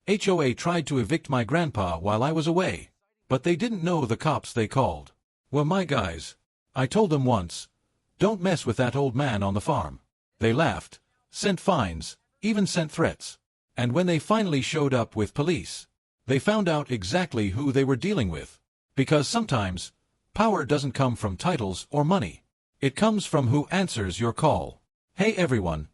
HOA tried to evict my grandpa while I was away, but they didn't know the cops they called were my guys. I told them once, don't mess with that old man on the farm. They laughed, sent fines, even sent threats. And when they finally showed up with police, they found out exactly who they were dealing with. Because sometimes, power doesn't come from titles or money. It comes from who answers your call. Hey everyone,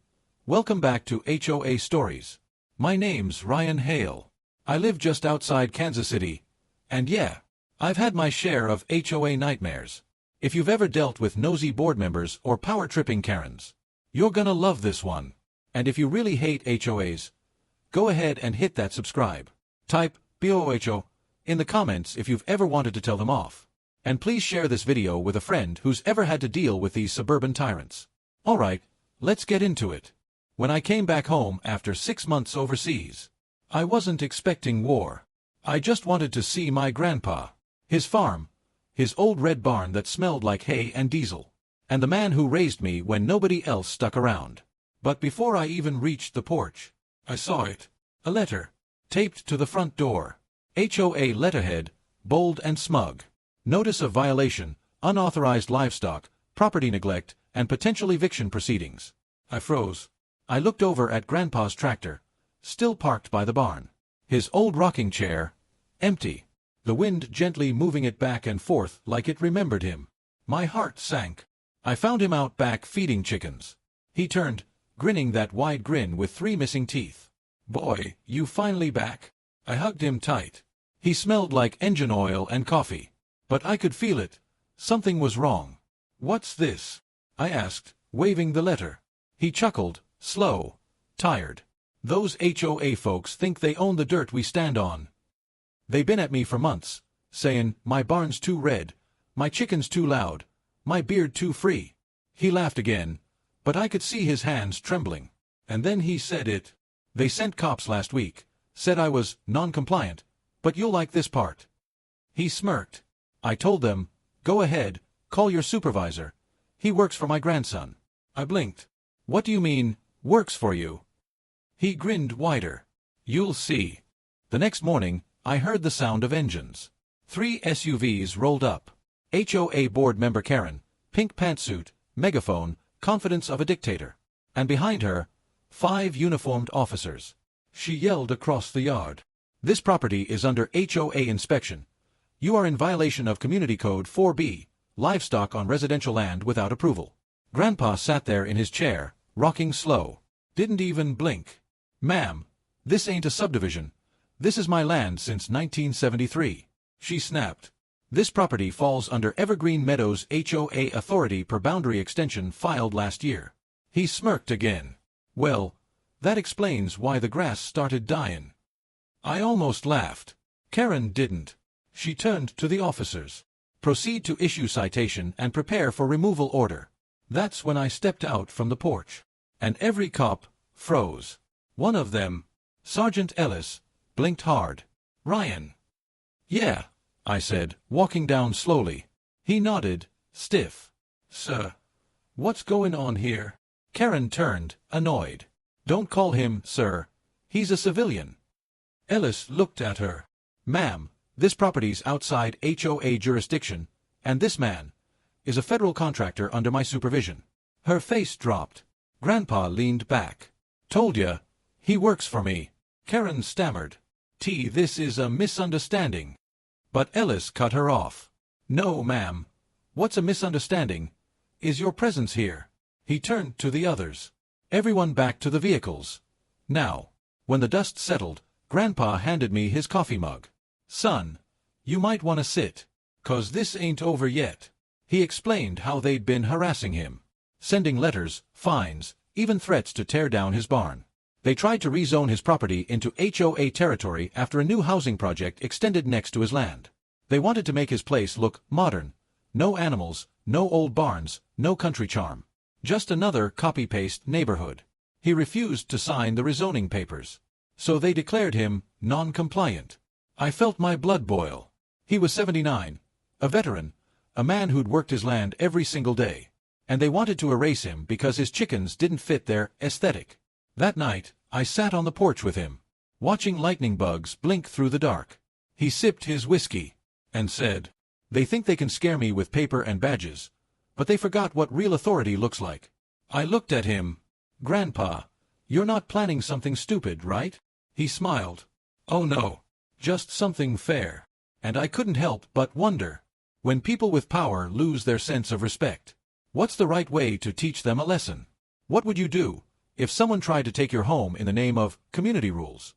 welcome back to HOA Stories. My name's Ryan Hale. I live just outside Kansas City, and yeah, I've had my share of HOA nightmares. If you've ever dealt with nosy board members or power-tripping Karens, you're gonna love this one. And if you really hate HOAs, go ahead and hit that subscribe. Type BOOO HOA in the comments if you've ever wanted to tell them off. And please share this video with a friend who's ever had to deal with these suburban tyrants. Alright, let's get into it. When I came back home after 6 months overseas, I wasn't expecting war. I just wanted to see my grandpa, his farm, his old red barn that smelled like hay and diesel, and the man who raised me when nobody else stuck around. But before I even reached the porch, I saw it. A letter, taped to the front door. HOA letterhead, bold and smug. Notice of violation, unauthorized livestock, property neglect, and potential eviction proceedings. I froze. I looked over at Grandpa's tractor, still parked by the barn. His old rocking chair, empty. The wind gently moving it back and forth like it remembered him. My heart sank. I found him out back feeding chickens. He turned, grinning that wide grin with 3 missing teeth. Boy, you finally back. I hugged him tight. He smelled like engine oil and coffee. But I could feel it. Something was wrong. What's this? I asked, waving the letter. He chuckled, slow, tired. Those HOA folks think they own the dirt we stand on. They been at me for months, saying, my barn's too red, my chicken's too loud, my beard too free. He laughed again, but I could see his hands trembling. And then he said it. They sent cops last week, said I was non-compliant, but you'll like this part. He smirked. I told them, go ahead, call your supervisor. He works for my grandson. I blinked. What do you mean, works for you? He grinned wider. You'll see. The next morning, I heard the sound of engines. 3 SUVs rolled up. HOA board member Karen, pink pantsuit, megaphone, confidence of a dictator. And behind her, 5 uniformed officers. She yelled across the yard. This property is under HOA inspection. You are in violation of Community Code 4B, livestock on residential land without approval. Grandpa sat there in his chair, rocking slow. Didn't even blink. Ma'am, this ain't a subdivision. This is my land since 1973. She snapped. This property falls under Evergreen Meadows HOA authority per boundary extension filed last year. He smirked again. Well, that explains why the grass started dying. I almost laughed. Karen didn't. She turned to the officers. Proceed to issue citation and prepare for removal order. That's when I stepped out from the porch. And every cop froze. One of them, Sergeant Ellis, blinked hard. Ryan. Yeah, I said, walking down slowly. He nodded, stiff. Sir, what's going on here? Karen turned, annoyed. Don't call him sir. He's a civilian. Ellis looked at her. Ma'am, this property's outside HOA jurisdiction, and this man is a federal contractor under my supervision. Her face dropped. Grandpa leaned back. Told ya, he works for me. Karen stammered. This is a misunderstanding. But Ellis cut her off. No, ma'am. What's a misunderstanding is your presence here. He turned to the others. Everyone back to the vehicles. Now. When the dust settled, Grandpa handed me his coffee mug. Son, you might want to sit, 'cause this ain't over yet. He explained how they'd been harassing him, sending letters, fines, even threats to tear down his barn. They tried to rezone his property into HOA territory after a new housing project extended next to his land. They wanted to make his place look modern. No animals, no old barns, no country charm. Just another copy-paste neighborhood. He refused to sign the rezoning papers. So they declared him non-compliant. I felt my blood boil. He was 79, a veteran, a man who'd worked his land every single day. And they wanted to erase him because his chickens didn't fit their aesthetic. That night, I sat on the porch with him. watching lightning bugs blink through the dark. He sipped his whiskey and said, "They think they can scare me with paper and badges, but they forgot what real authority looks like." I looked at him. "Grandpa, you're not planning something stupid, right?" He smiled. "Oh no, just something fair." And I couldn't help but wonder, when people with power lose their sense of respect, what's the right way to teach them a lesson? What would you do if someone tried to take your home in the name of community rules?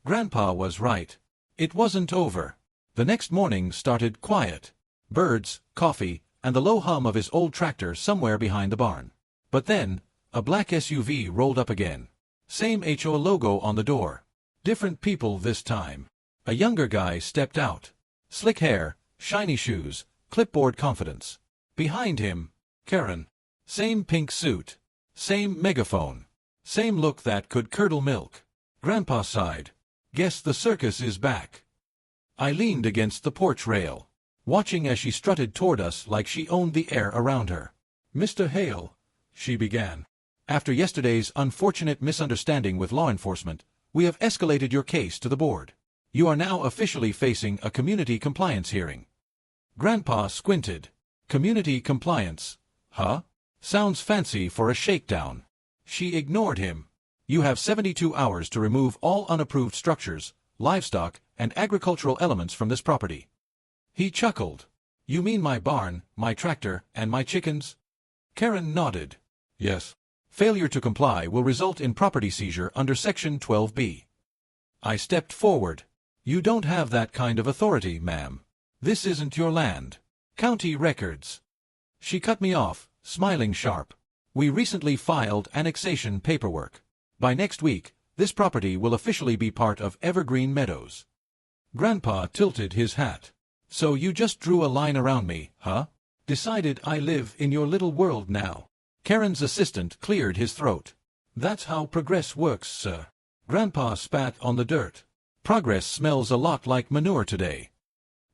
Grandpa was right. It wasn't over. The next morning started quiet. Birds, coffee, and the low hum of his old tractor somewhere behind the barn. But then, a black SUV rolled up again. Same HOA logo on the door. Different people this time. A younger guy stepped out. Slick hair, shiny shoes, clipboard confidence. Behind him, Karen. Same pink suit. Same megaphone. Same look that could curdle milk. Grandpa sighed. "Guess the circus is back." I leaned against the porch rail, watching as she strutted toward us like she owned the air around her. "Mr. Hale," she began, "after yesterday's unfortunate misunderstanding with law enforcement, we have escalated your case to the board. You are now officially facing a community compliance hearing." Grandpa squinted. "Community compliance? Huh? Sounds fancy for a shakedown." She ignored him. "You have 72 hours to remove all unapproved structures, livestock, and agricultural elements from this property." He chuckled. "You mean my barn, my tractor, and my chickens?" Karen nodded. "Yes. Failure to comply will result in property seizure under Section 12B. I stepped forward. "You don't have that kind of authority, ma'am. This isn't your land. County records." She cut me off, smiling sharp. "We recently filed annexation paperwork. By next week, this property will officially be part of Evergreen Meadows." Grandpa tilted his hat. "So you just drew a line around me, huh? Decided I live in your little world now?" Karen's assistant cleared his throat. "That's how progress works, sir." Grandpa spat on the dirt. "Progress smells a lot like manure today."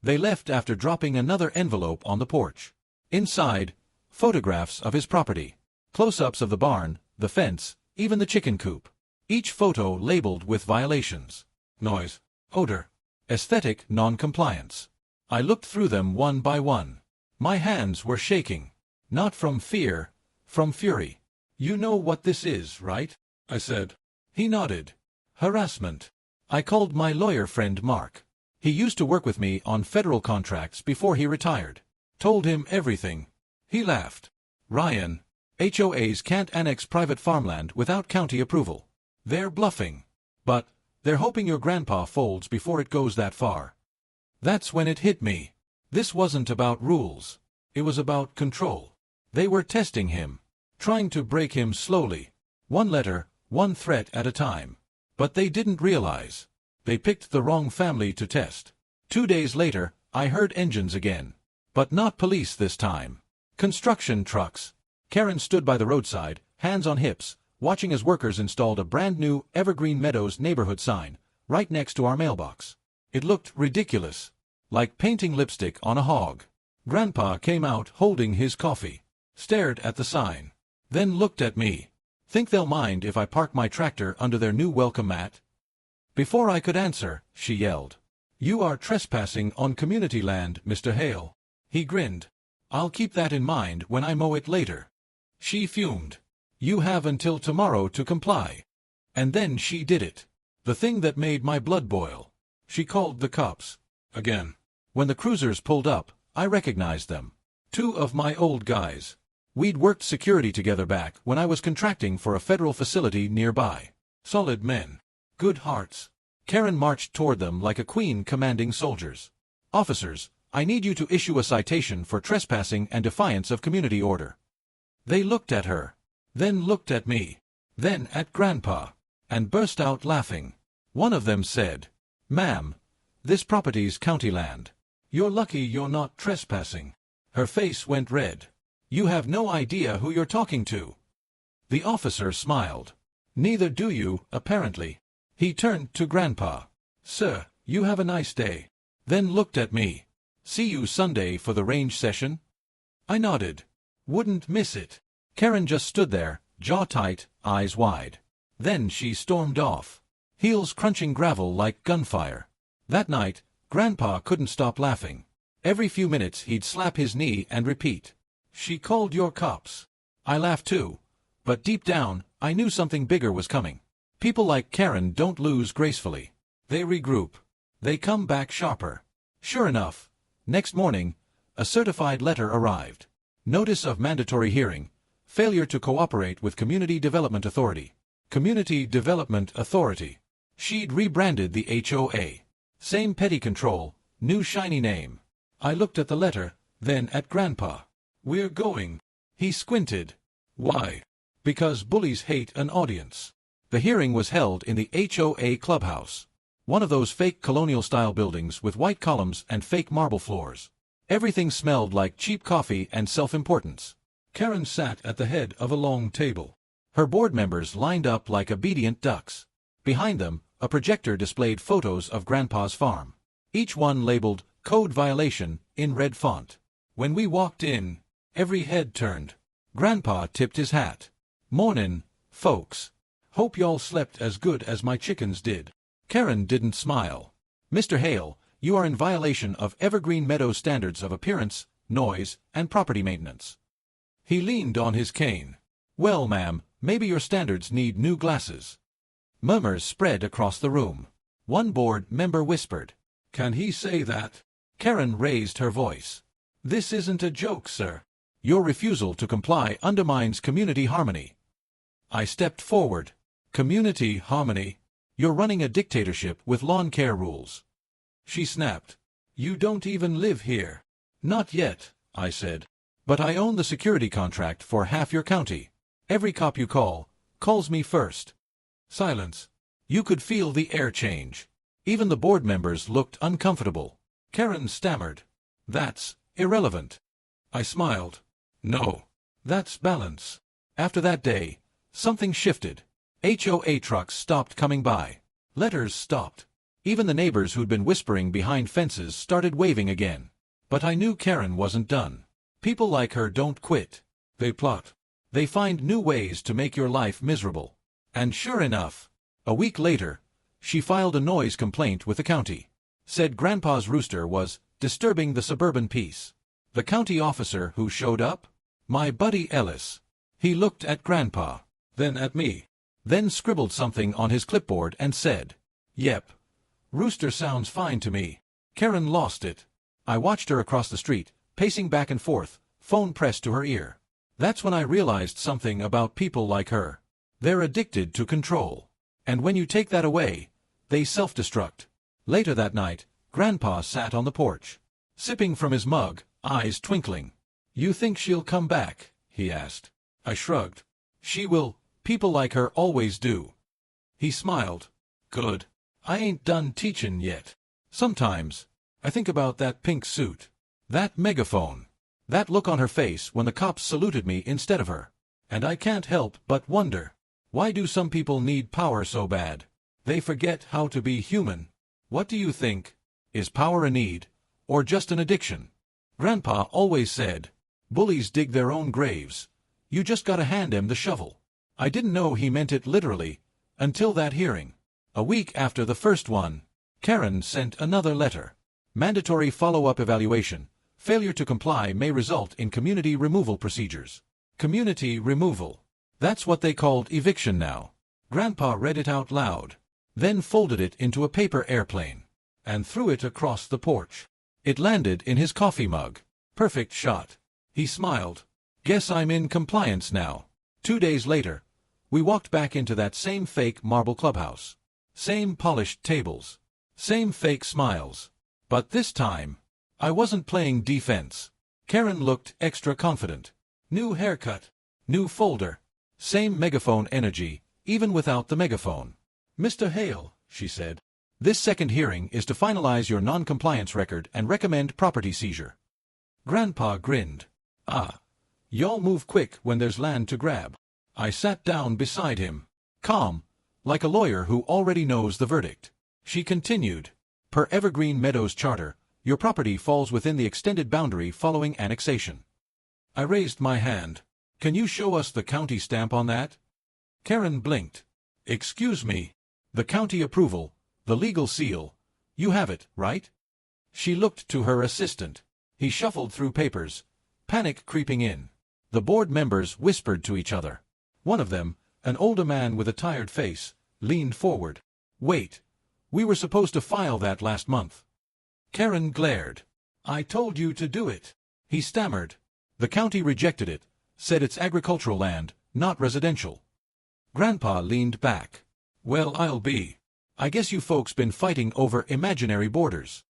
They left after dropping another envelope on the porch. Inside, photographs of his property. Close-ups of the barn, the fence, even the chicken coop. Each photo labeled with violations. Noise, odor, aesthetic non-compliance. I looked through them one by one. My hands were shaking. Not from fear, from fury. "You know what this is, right?" I said. He nodded. "Harassment. I called my lawyer friend Mark. He used to work with me on federal contracts before he retired. Told him everything." He laughed. "Ryan, HOAs can't annex private farmland without county approval. They're bluffing. But they're hoping your grandpa folds before it goes that far." That's when it hit me. This wasn't about rules. It was about control. They were testing him, trying to break him slowly. One letter, one threat at a time. But they didn't realize. They picked the wrong family to test. 2 days later, I heard engines again. But not police this time. Construction trucks. Karen stood by the roadside, hands on hips, watching as workers installed a brand new Evergreen Meadows neighborhood sign, right next to our mailbox. It looked ridiculous. Like painting lipstick on a hog. Grandpa came out holding his coffee, stared at the sign, then looked at me. "Think they'll mind if I park my tractor under their new welcome mat?" Before I could answer, she yelled, "You are trespassing on community land, Mr. Hale." He grinned. "I'll keep that in mind when I mow it later." She fumed. "You have until tomorrow to comply." And then she did it. The thing that made my blood boil. She called the cops. Again. When the cruisers pulled up, I recognized them. 2 of my old guys. We'd worked security together back when I was contracting for a federal facility nearby. Solid men. Good hearts. Karen marched toward them like a queen commanding soldiers. "Officers, I need you to issue a citation for trespassing and defiance of community order." They looked at her, then looked at me, then at Grandpa, and burst out laughing. One of them said, "Ma'am, this property's county land. You're lucky you're not trespassing." Her face went red. "You have no idea who you're talking to." The officer smiled. "Neither do you, apparently." He turned to Grandpa. "Sir, you have a nice day." Then looked at me. "See you Sunday for the range session?" I nodded. Wouldn't miss it. Karen just stood there, jaw tight, eyes wide. Then she stormed off. heels crunching gravel like gunfire. That night, Grandpa couldn't stop laughing. Every few minutes he'd slap his knee and repeat, "She called your cops." I laughed too, but deep down, I knew something bigger was coming. People like Karen don't lose gracefully. They regroup. They come back sharper. Sure enough, next morning, a certified letter arrived. Notice of mandatory hearing. Failure to cooperate with Community Development Authority. Community Development Authority. She'd rebranded the HOA. Same petty control, new shiny name. I looked at the letter, then at Grandpa. "We're going." He squinted. "Why?" "Because bullies hate an audience." The hearing was held in the HOA clubhouse. One of those fake colonial-style buildings with white columns and fake marble floors. Everything smelled like cheap coffee and self-importance. Karen sat at the head of a long table. Her board members lined up like obedient ducks. Behind them, a projector displayed photos of Grandpa's farm. Each one labeled, "Code Violation," in red font. When we walked in, every head turned. Grandpa tipped his hat. "Mornin', folks. Hope y'all slept as good as my chickens did." Karen didn't smile. "Mr. Hale, you are in violation of Evergreen Meadows standards of appearance, noise, and property maintenance." He leaned on his cane. "Well, ma'am, maybe your standards need new glasses." Murmurs spread across the room. One board member whispered, "Can he say that?" Karen raised her voice. "This isn't a joke, sir. Your refusal to comply undermines community harmony." I stepped forward. "Community harmony? You're running a dictatorship with lawn care rules." She snapped. "You don't even live here." "Not yet," I said. "But I own the security contract for half your county. Every cop you calls me first." Silence. You could feel the air change. Even the board members looked uncomfortable. Karen stammered, "That's irrelevant." I smiled. "No. That's balance." After that day, something shifted. HOA trucks stopped coming by. Letters stopped. Even the neighbors who'd been whispering behind fences started waving again. But I knew Karen wasn't done. People like her don't quit. They plot. They find new ways to make your life miserable. And sure enough, a week later, she filed a noise complaint with the county. Said Grandpa's rooster was disturbing the suburban peace. The county officer who showed up? My buddy Ellis. He looked at Grandpa, then at me, then scribbled something on his clipboard and said, "Yep. Rooster sounds fine to me." Karen lost it. I watched her across the street, pacing back and forth, phone pressed to her ear. That's when I realized something about people like her. They're addicted to control. And when you take that away, they self-destruct. Later that night, Grandpa sat on the porch, sipping from his mug, eyes twinkling. "You think she'll come back?" he asked. I shrugged. "She will. People like her always do." He smiled. "Good. I ain't done teachin' yet. Sometimes, I think about that pink suit. That megaphone. That look on her face when the cops saluted me instead of her. And I can't help but wonder. Why do some people need power so bad? They forget how to be human. What do you think? Is power a need, or just an addiction?" Grandpa always said, "Bullies dig their own graves. You just gotta hand 'em the shovel." I didn't know he meant it literally, until that hearing. A week after the first one, Karen sent another letter. Mandatory follow-up evaluation. Failure to comply may result in community removal procedures. Community removal. That's what they called eviction now. Grandpa read it out loud, then folded it into a paper airplane, and threw it across the porch. It landed in his coffee mug. Perfect shot. He smiled. "Guess I'm in compliance now." 2 days later, we walked back into that same fake marble clubhouse. Same polished tables. Same fake smiles. But this time, I wasn't playing defense. Karen looked extra confident. New haircut. New folder. Same megaphone energy, even without the megaphone. "Mr. Hale," she said, "this second hearing is to finalize your non-compliance record and recommend property seizure." Grandpa grinned. "Ah. Y'all move quick when there's land to grab." I sat down beside him, calm, like a lawyer who already knows the verdict. She continued, "Per Evergreen Meadows Charter, your property falls within the extended boundary following annexation." I raised my hand. "Can you show us the county stamp on that?" Karen blinked. "Excuse me. The county approval, the legal seal. You have it, right? She looked to her assistant. He shuffled through papers, panic creeping in. The board members whispered to each other. One of them, an older man with a tired face, leaned forward. Wait. We were supposed to file that last month. Karen glared. I told you to do it. He stammered. The county rejected it, said it's agricultural land, not residential. Grandpa leaned back. Well, I guess you folks been fighting over imaginary borders.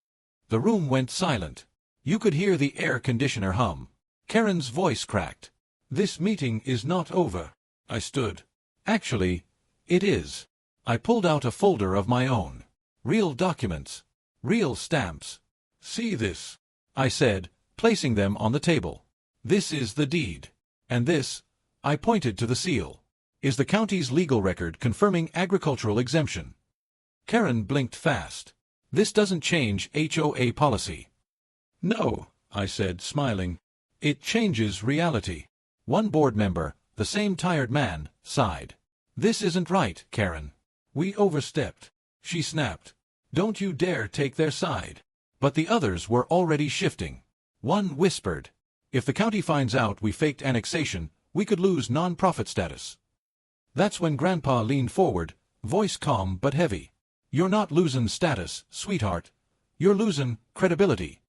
The room went silent. You could hear the air conditioner hum. Karen's voice cracked. This meeting is not over. I stood. Actually, it is. I pulled out a folder of my own. Real documents. Real stamps. See this, I said, placing them on the table. This is the deed. And this, I pointed to the seal, is the county's legal record confirming agricultural exemption. Karen blinked fast. This doesn't change HOA policy. No, I said, smiling. It changes reality. One board member, the same tired man, sighed. This isn't right, Karen. We overstepped. She snapped. Don't you dare take their side. But the others were already shifting. One whispered. If the county finds out we faked annexation, we could lose non-profit status. That's when Grandpa leaned forward, voice calm but heavy. You're not losing status, sweetheart. You're losing credibility.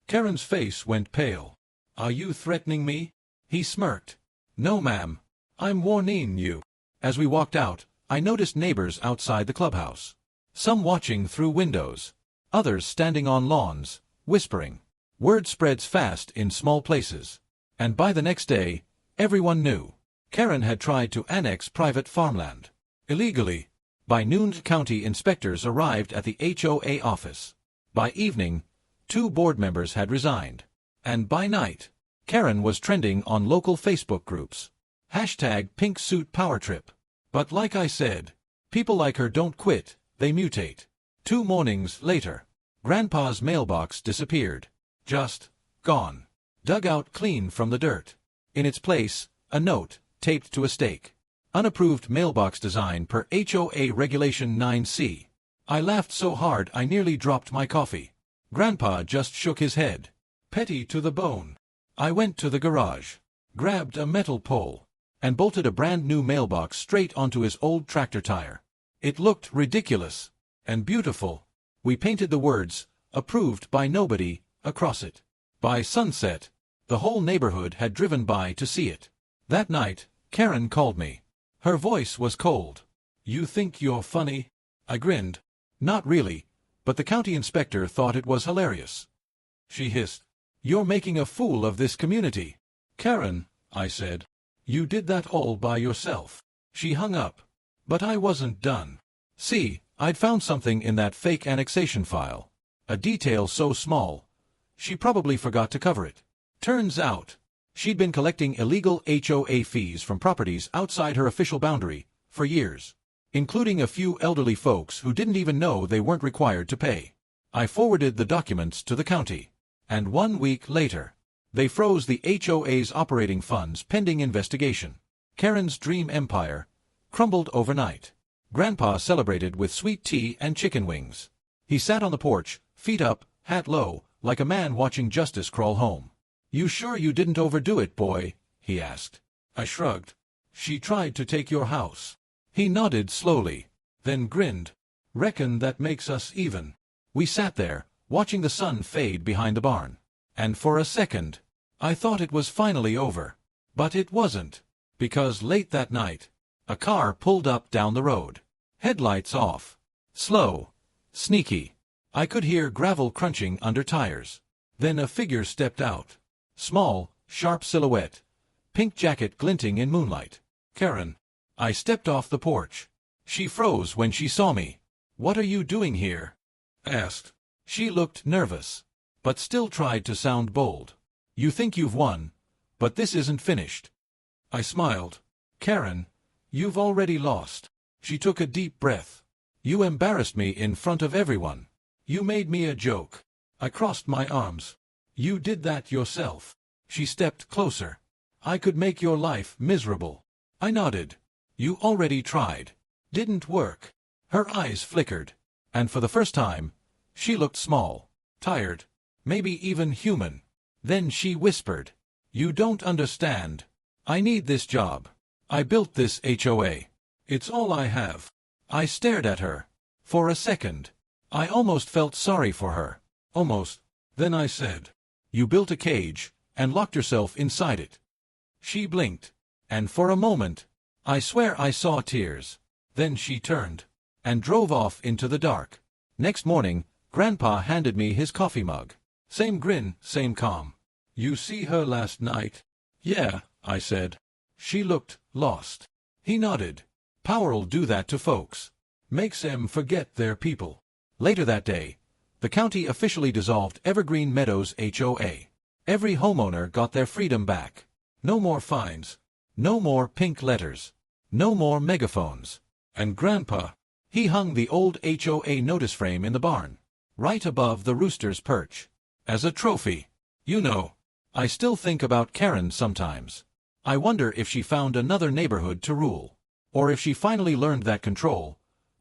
Karen's face went pale. Are you threatening me? He smirked. No, ma'am. I'm warning you. As we walked out, I noticed neighbors outside the clubhouse. Some watching through windows. Others standing on lawns, whispering. Word spreads fast in small places. And by the next day, everyone knew. Karen had tried to annex private farmland. Illegally. By noon, county inspectors arrived at the HOA office. By evening, 2 board members had resigned. And by night, Karen was trending on local Facebook groups. #PinkSuitPowerTrip. But like I said, people like her don't quit, they mutate. 2 mornings later, Grandpa's mailbox disappeared. Just gone. Dug out clean from the dirt. In its place, a note, taped to a stake. Unapproved mailbox design per HOA Regulation 9C. I laughed so hard I nearly dropped my coffee. Grandpa just shook his head. Petty to the bone. I went to the garage, grabbed a metal pole, and bolted a brand new mailbox straight onto his old tractor tire. It looked ridiculous and beautiful. We painted the words, approved by nobody, across it. By sunset, the whole neighborhood had driven by to see it. That night, Karen called me. Her voice was cold. You think you're funny? I grinned. Not really, but the county inspector thought it was hilarious. She hissed. You're making a fool of this community. Karen, I said. You did that all by yourself. She hung up. But I wasn't done. See, I'd found something in that fake annexation file. A detail so small, she probably forgot to cover it. Turns out, she'd been collecting illegal HOA fees from properties outside her official boundary for years, including a few elderly folks who didn't even know they weren't required to pay. I forwarded the documents to the county, and 1 week later, they froze the HOA's operating funds pending investigation. Karen's dream empire crumbled overnight. Grandpa celebrated with sweet tea and chicken wings. He sat on the porch, feet up, hat low, like a man watching justice crawl home. You sure you didn't overdo it, boy? He asked. I shrugged. She tried to take your house. He nodded slowly, then grinned. Reckon that makes us even. We sat there, watching the sun fade behind the barn. And for a second, I thought it was finally over. But it wasn't. Because late that night, a car pulled up down the road. Headlights off. Slow. Sneaky. I could hear gravel crunching under tires. Then a figure stepped out. Small, sharp silhouette. Pink jacket glinting in moonlight. Karen. I stepped off the porch. She froze when she saw me. What are you doing here? Asked. She looked nervous, but still tried to sound bold. You think you've won, but this isn't finished. I smiled. Karen, you've already lost. She took a deep breath. You embarrassed me in front of everyone. You made me a joke. I crossed my arms. You did that yourself. She stepped closer. I could make your life miserable. I nodded. You already tried. Didn't work. Her eyes flickered, and for the first time, she looked small, tired, maybe even human. Then she whispered, "You don't understand. I need this job. I built this HOA. It's all I have." I stared at her. For a second, I almost felt sorry for her. Almost. Then I said, "You built a cage, and locked yourself inside it." She blinked, and for a moment, I swear I saw tears. Then she turned, and drove off into the dark. Next morning, Grandpa handed me his coffee mug. Same grin, same calm. "You see her last night?" "Yeah," I said. She looked lost. He nodded. "Power'll do that to folks. Makes 'em forget their people." Later that day, the county officially dissolved Evergreen Meadows HOA. Every homeowner got their freedom back. No more fines. No more pink letters. No more megaphones. And Grandpa, he hung the old HOA notice frame in the barn, right above the rooster's perch, as a trophy. You know, I still think about Karen sometimes. I wonder if she found another neighborhood to rule, or if she finally learned that control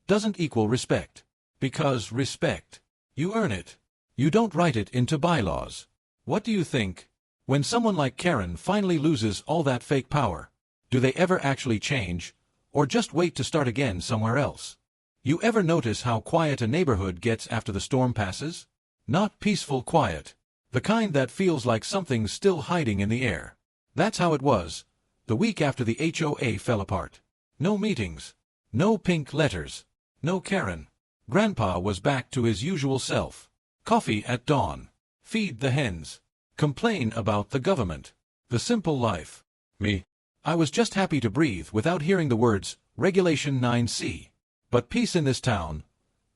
doesn't equal respect. Because respect, you earn it. You don't write it into bylaws. What do you think? When someone like Karen finally loses all that fake power, do they ever actually change, or just wait to start again somewhere else? You ever notice how quiet a neighborhood gets after the storm passes? Not peaceful quiet. The kind that feels like something's still hiding in the air. That's how it was, the week after the HOA fell apart. No meetings. No pink letters. No Karen. Grandpa was back to his usual self. Coffee at dawn. Feed the hens. Complain about the government. The simple life. Me. I was just happy to breathe without hearing the words, Regulation 9C. But peace in this town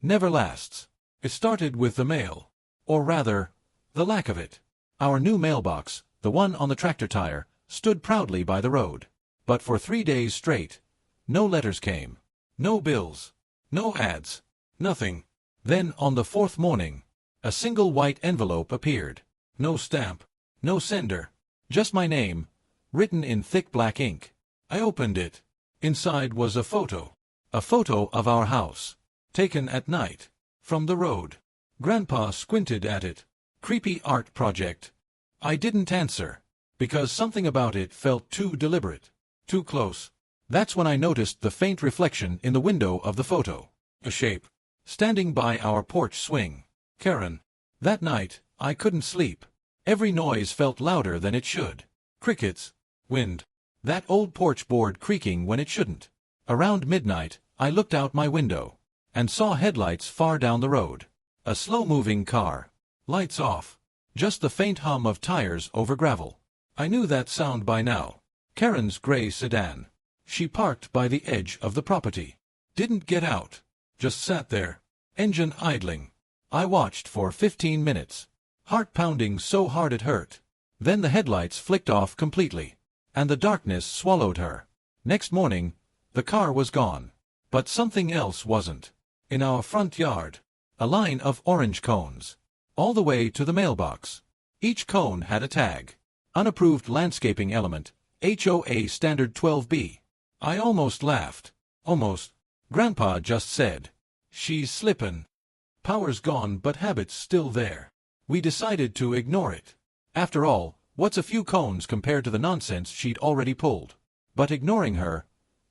never lasts. It started with the mail. Or rather, the lack of it. Our new mailbox, the one on the tractor tire, stood proudly by the road. But for 3 days straight, no letters came. No bills. No ads. Nothing. Then on the 4th morning, a single white envelope appeared. No stamp. No sender. Just my name, written in thick black ink. I opened it. Inside was a photo. A photo of our house. Taken at night. From the road. Grandpa squinted at it. Creepy art project. I didn't answer, because something about it felt too deliberate. Too close. That's when I noticed the faint reflection in the window of the photo. A shape. Standing by our porch swing. Karen. That night, I couldn't sleep. Every noise felt louder than it should. Crickets. Wind. That old porch board creaking when it shouldn't. Around midnight, I looked out my window, and saw headlights far down the road. A slow-moving car. Lights off. Just the faint hum of tires over gravel. I knew that sound by now. Karen's gray sedan. She parked by the edge of the property. Didn't get out. Just sat there. Engine idling. I watched for 15 minutes. Heart pounding so hard it hurt. Then the headlights flicked off completely, and the darkness swallowed her. Next morning, the car was gone. But something else wasn't. In our front yard, a line of orange cones. All the way to the mailbox. Each cone had a tag. Unapproved landscaping element, HOA Standard 12B. I almost laughed. Almost. Grandpa just said, "She's slippin'. Power's gone but habit's still there." We decided to ignore it. After all, what's a few cones compared to the nonsense she'd already pulled? But ignoring her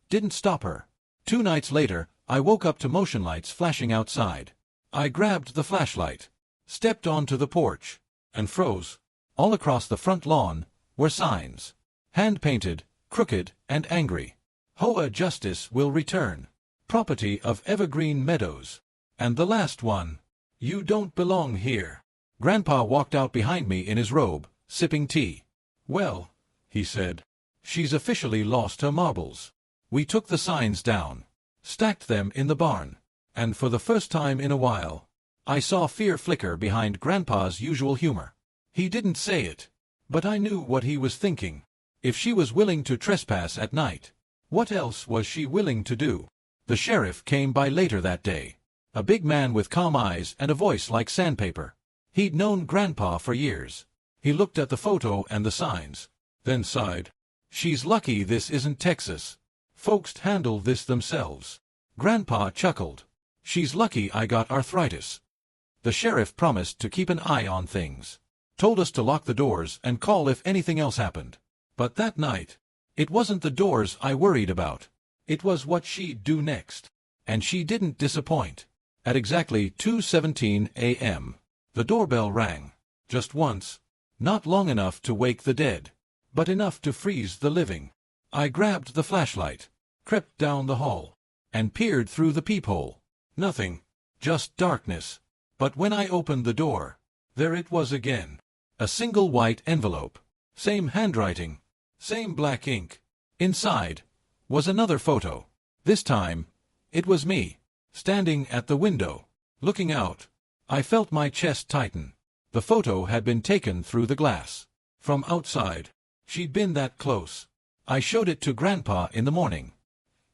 didn't stop her. 2 nights later, I woke up to motion lights flashing outside. I grabbed the flashlight, stepped onto the porch, and froze. All across the front lawn were signs. Hand-painted, crooked, and angry. HOA justice will return. Property of Evergreen Meadows. And the last one. You don't belong here. Grandpa walked out behind me in his robe, sipping tea. "Well," he said, "she's officially lost her marbles." We took the signs down, stacked them in the barn, and for the first time in a while, I saw fear flicker behind Grandpa's usual humor. He didn't say it, but I knew what he was thinking. If she was willing to trespass at night, what else was she willing to do? The sheriff came by later that day. A big man with calm eyes and a voice like sandpaper. He'd known Grandpa for years. He looked at the photo and the signs, then sighed. "She's lucky this isn't Texas. Folks handle this themselves." Grandpa chuckled. She's lucky I got arthritis. The sheriff promised to keep an eye on things. Told us to lock the doors and call if anything else happened. But that night, it wasn't the doors I worried about. It was what she'd do next. And she didn't disappoint. At exactly 2:17 a.m., the doorbell rang. Just once. Not long enough to wake the dead, but enough to freeze the living. I grabbed the flashlight, crept down the hall, and peered through the peephole. Nothing. Just darkness. But when I opened the door, there it was again. A single white envelope. Same handwriting. Same black ink. Inside was another photo. This time, it was me, standing at the window, looking out. I felt my chest tighten. The photo had been taken through the glass. From outside. She'd been that close. I showed it to Grandpa in the morning.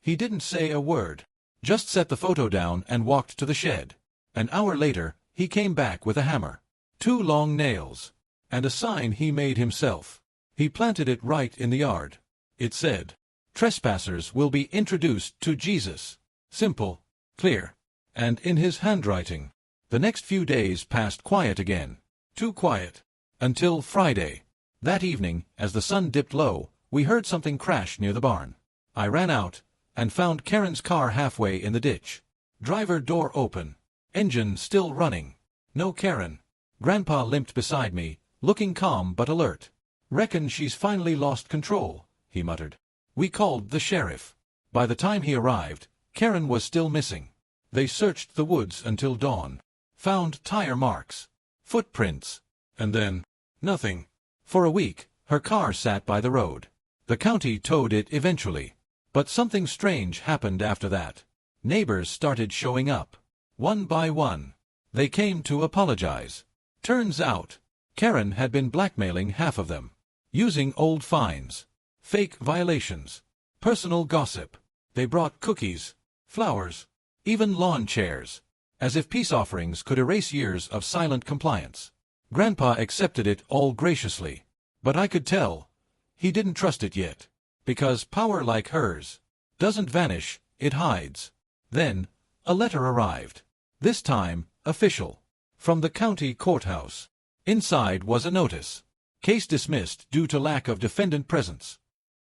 He didn't say a word. Just set the photo down and walked to the shed. An hour later, he came back with a hammer, 2 long nails, and a sign he made himself. He planted it right in the yard. It said, "Trespassers will be introduced to Jesus." Simple, clear, and in his handwriting. The next few days passed quiet again. Too quiet. Until Friday. That evening, as the sun dipped low, we heard something crash near the barn. I ran out, and found Karen's car halfway in the ditch. Driver door open. Engine still running. No Karen. Grandpa limped beside me, looking calm but alert. "Reckon she's finally lost control," he muttered. We called the sheriff. By the time he arrived, Karen was still missing. They searched the woods until dawn. Found tire marks. Footprints. And then, nothing. For a week, her car sat by the road. The county towed it eventually. But something strange happened after that. Neighbors started showing up. One by one. They came to apologize. Turns out, Karen had been blackmailing half of them. Using old fines. Fake violations. Personal gossip. They brought cookies, flowers, even lawn chairs. As if peace offerings could erase years of silent compliance. Grandpa accepted it all graciously. But I could tell, he didn't trust it yet. Because power like hers doesn't vanish, it hides. Then, a letter arrived. This time, official. From the county courthouse. Inside was a notice. Case dismissed due to lack of defendant presence.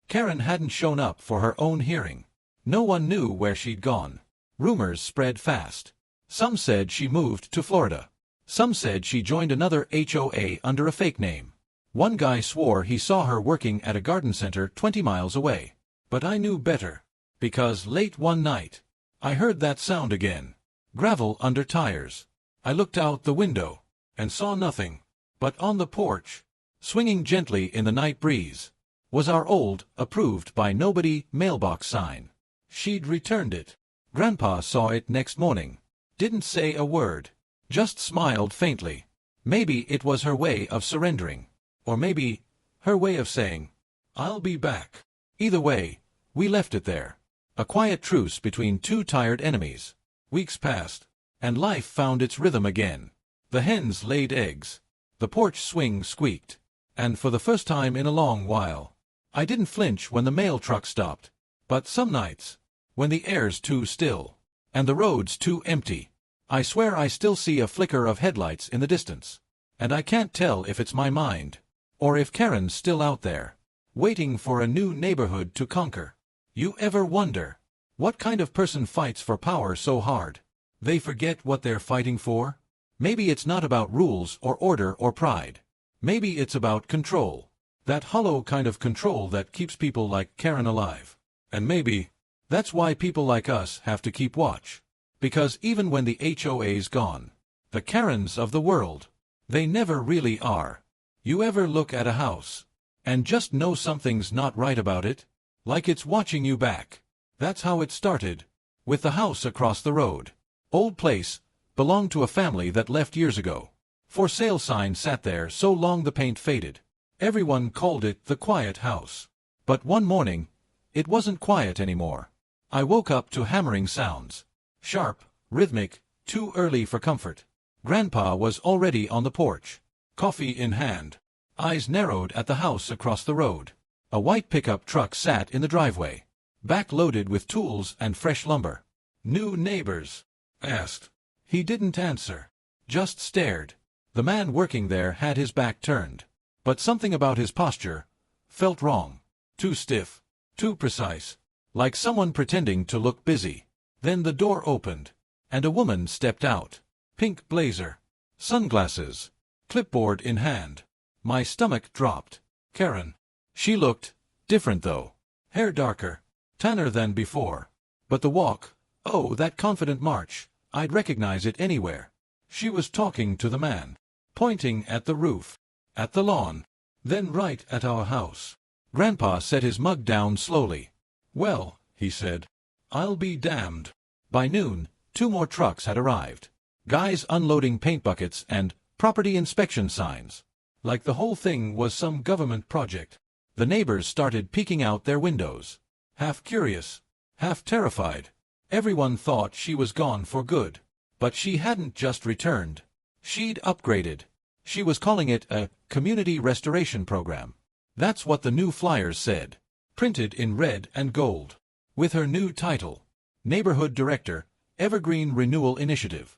Karen hadn't shown up for her own hearing. No one knew where she'd gone. Rumors spread fast. Some said she moved to Florida. Some said she joined another HOA under a fake name. One guy swore he saw her working at a garden center 20 miles away. But I knew better. Because late one night, I heard that sound again. Gravel under tires. I looked out the window, and saw nothing. But on the porch, swinging gently in the night breeze, was our old, approved by nobody, mailbox sign. She'd returned it. Grandpa saw it next morning. Didn't say a word. Just smiled faintly. Maybe it was her way of surrendering. Or maybe, her way of saying, "I'll be back." Either way, we left it there. A quiet truce between two tired enemies. Weeks passed, and life found its rhythm again. The hens laid eggs. The porch swing squeaked. And for the first time in a long while, I didn't flinch when the mail truck stopped. But some nights, when the air's too still, and the road's too empty, I swear I still see a flicker of headlights in the distance. And I can't tell if it's my mind, or if Karen's still out there, waiting for a new neighborhood to conquer. You ever wonder, what kind of person fights for power so hard, they forget what they're fighting for? Maybe it's not about rules or order or pride. Maybe it's about control. That hollow kind of control that keeps people like Karen alive. And maybe, that's why people like us have to keep watch. Because even when the HOA's gone, the Karens of the world, they never really are. You ever look at a house, and just know something's not right about it? Like it's watching you back. That's how it started. With the house across the road. Old place, belonged to a family that left years ago. For sale sign sat there so long the paint faded. Everyone called it the quiet house. But one morning, it wasn't quiet anymore. I woke up to hammering sounds. Sharp, rhythmic, too early for comfort. Grandpa was already on the porch, coffee in hand. Eyes narrowed at the house across the road. A white pickup truck sat in the driveway, back loaded with tools and fresh lumber. New neighbors. asked. He didn't answer. Just stared. The man working there had his back turned. But something about his posture felt wrong. Too stiff. Too precise. Like someone pretending to look busy. Then the door opened, and a woman stepped out. Pink blazer. Sunglasses. Clipboard in hand. My stomach dropped. Karen. She looked different though. Hair darker. Tanner than before. But the walk, oh, that confident march, I'd recognize it anywhere. She was talking to the man. Pointing at the roof. At the lawn. Then right at our house. Grandpa set his mug down slowly. Well, he said, I'll be damned. By noon, 2 more trucks had arrived. Guys unloading paint buckets and property inspection signs. Like the whole thing was some government project. The neighbors started peeking out their windows. Half curious, half terrified. Everyone thought she was gone for good. But she hadn't just returned. She'd upgraded. She was calling it a community restoration program. That's what the new flyers said. Printed in red and gold. With her new title. Neighborhood Director, Evergreen Renewal Initiative.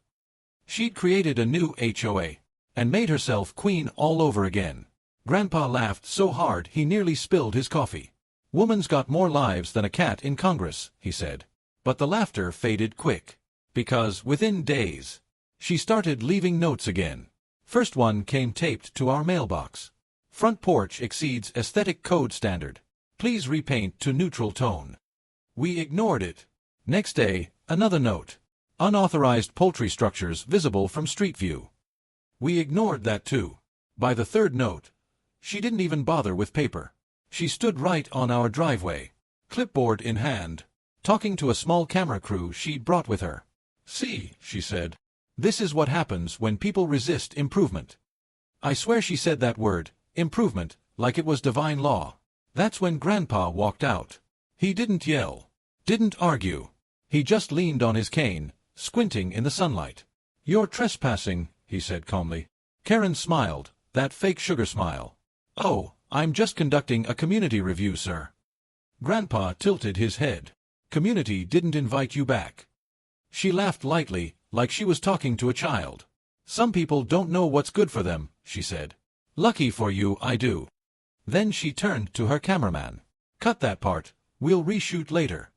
She'd created a new HOA. And made herself queen all over again. Grandpa laughed so hard he nearly spilled his coffee. Woman's got more lives than a cat in Congress, he said. But the laughter faded quick. Because, within days, she started leaving notes again. First one came taped to our mailbox. Front porch exceeds aesthetic code standard. Please repaint to neutral tone. We ignored it. Next day, another note. Unauthorized poultry structures visible from street view. We ignored that too. By the third note, she didn't even bother with paper. She stood right on our driveway, clipboard in hand, talking to a small camera crew she'd brought with her. See, she said, this is what happens when people resist improvement. I swear she said that word, improvement, like it was divine law. That's when Grandpa walked out. He didn't yell, didn't argue. He just leaned on his cane, squinting in the sunlight. You're trespassing, he said calmly. Karen smiled, that fake sugar smile. Oh, I'm just conducting a community review, sir. Grandpa tilted his head. Community didn't invite you back. She laughed lightly, like she was talking to a child. Some people don't know what's good for them, she said. Lucky for you, I do. Then she turned to her cameraman. Cut that part, we'll reshoot later.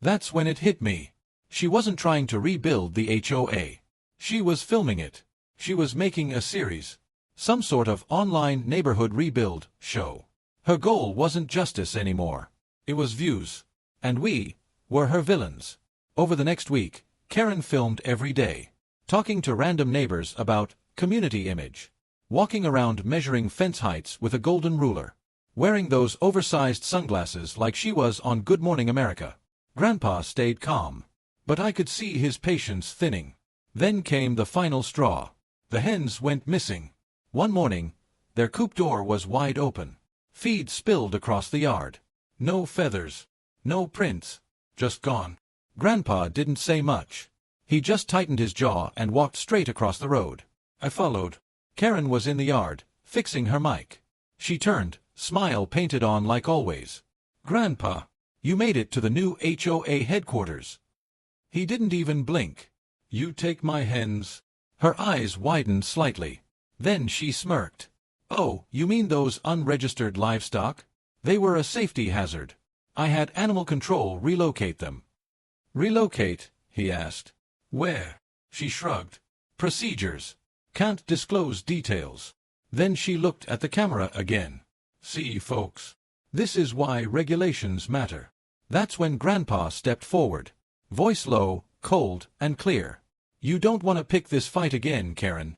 That's when it hit me. She wasn't trying to rebuild the HOA. She was filming it. She was making a series. Some sort of online neighborhood rebuild show. Her goal wasn't justice anymore. It was views. And we were her villains. Over the next week, Karen filmed every day. Talking to random neighbors about community image. Walking around measuring fence heights with a golden ruler. Wearing those oversized sunglasses like she was on Good Morning America. Grandpa stayed calm. But I could see his patience thinning. Then came the final straw. The hens went missing. One morning, their coop door was wide open. Feed spilled across the yard. No feathers. No prints. Just gone. Grandpa didn't say much. He just tightened his jaw and walked straight across the road. I followed. Karen was in the yard, fixing her mic. She turned, smile painted on like always. Grandpa, you made it to the new HOA headquarters. He didn't even blink. You take my hens. Her eyes widened slightly. Then she smirked. Oh, you mean those unregistered livestock? They were a safety hazard. I had animal control relocate them. Relocate? He asked. Where? She shrugged. Procedures. Can't disclose details. Then she looked at the camera again. See, folks. This is why regulations matter. That's when Grandpa stepped forward. Voice low, cold, and clear. You don't want to pick this fight again, Karen.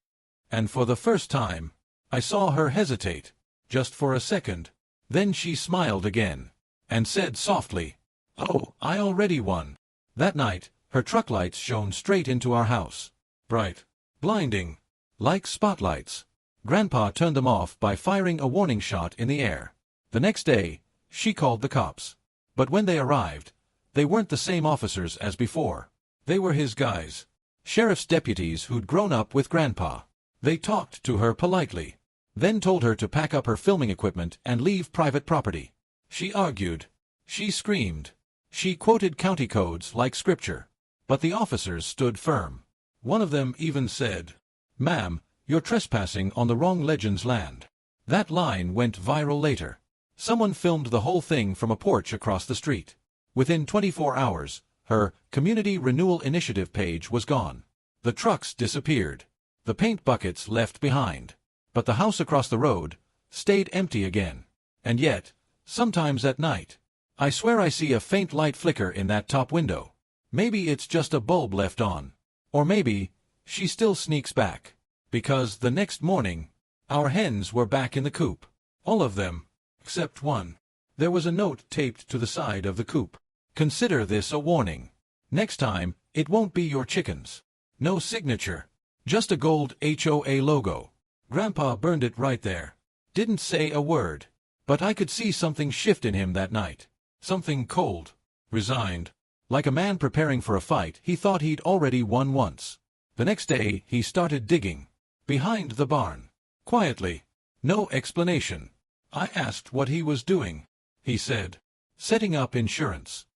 And for the first time, I saw her hesitate. Just for a second. Then she smiled again. And said softly, Oh, I already won. That night, her truck lights shone straight into our house. Bright. Blinding. Like spotlights. Grandpa turned them off by firing a warning shot in the air. The next day, she called the cops. But when they arrived, they weren't the same officers as before. They were his guys. Sheriff's deputies who'd grown up with Grandpa. They talked to her politely. Then told her to pack up her filming equipment and leave private property. She argued. She screamed. She quoted county codes like scripture. But the officers stood firm. One of them even said, "Ma'am, you're trespassing on the wrong legend's land." That line went viral later. Someone filmed the whole thing from a porch across the street. Within 24 hours, her Community Renewal Initiative page was gone. The trucks disappeared. The paint buckets left behind. But the house across the road stayed empty again. And yet, sometimes at night, I swear I see a faint light flicker in that top window. Maybe it's just a bulb left on. Or maybe she still sneaks back. Because the next morning, our hens were back in the coop. All of them, except one. There was a note taped to the side of the coop. Consider this a warning. Next time, it won't be your chickens. No signature. Just a gold HOA logo. Grandpa burned it right there. Didn't say a word. But I could see something shift in him that night. Something cold. Resigned. Like a man preparing for a fight he thought he'd already won once. The next day he started digging. Behind the barn. Quietly. No explanation. I asked what he was doing. He said, "Setting up insurance."